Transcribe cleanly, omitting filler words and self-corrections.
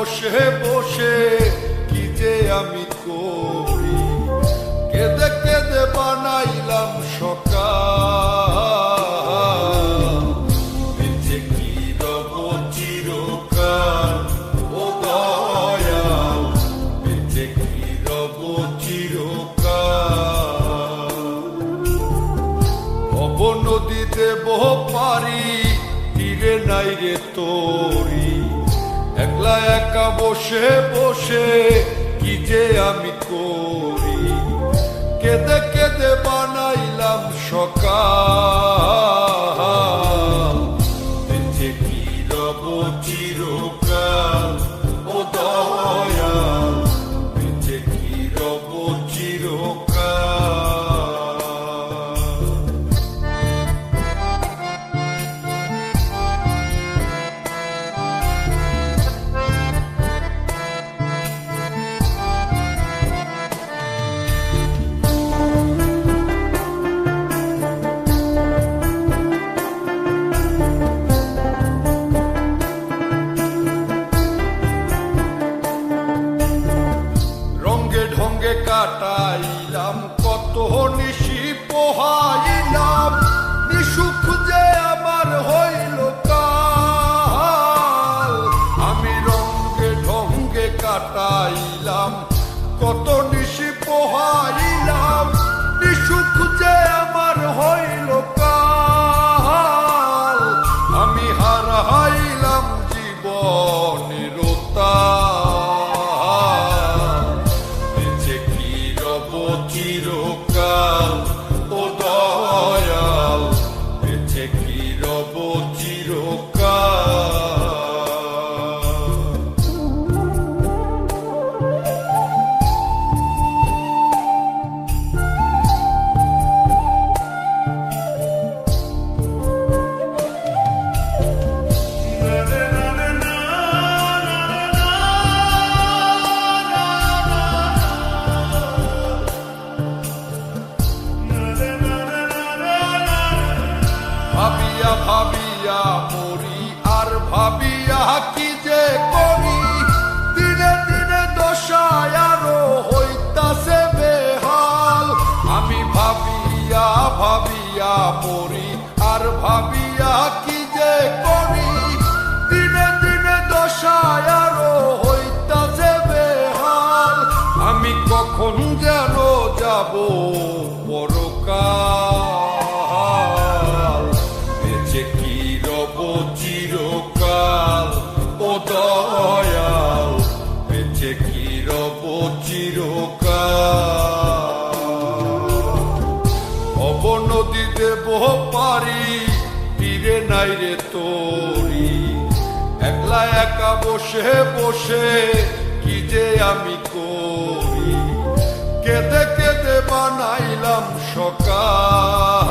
বসে বসে কি যে আমি করি, কেঁদে কেঁদে বানাইলাম সকাল। বেঁচে কি রব চিরকাল ও দয়াল, বেঁচে কি রব চিরকাল। ভব নদী দেব পারি, তীরে নাই রে তোরি, একলা একা বসে বসে কি যে আমি করি, কেঁদে কেঁদে বানাইলাম সকাল। বেঁচে কি রব চিরকাল ও দয়াল, বেঁচে কি রব চিরকাল। কাটাইলাম কত নিশি পোহাইলাম, নিশুক যে আমার হইল কাল। আমি রঙ্গে ঢঙ্গে কাটাইলাম কত নিশি পোহাইলাম, নিশুক যে আমার হইল কাল। আমি হারাইলাম জীবনের চিরকাল ও দয়াল, বেঁচে কি রব চিরকাল। ভাবিয়া ভাবিয়া মরি আর ভাবিয়া কি যে করি, দিনে দিনে দশায় আরো হইতাছে বেহাল। আমি ভাবিয়া ভাবিয়া মরি আর ভাবিয়া কি যে করি, দিনে দিনে দশায় আরো হইতাছে বেহাল। আমি কখন যেন যাব পরকাল, বেঁচে কি রব চিরকাল ও দয়াল, বেঁচে কি রব চিরকাল। ভব নদী দেব পারি, তীরে নাই রে তোরি, একলা একা বসে বসে কি যে আমি করি, কেঁদে কেঁদে বানাইলাম সকাল।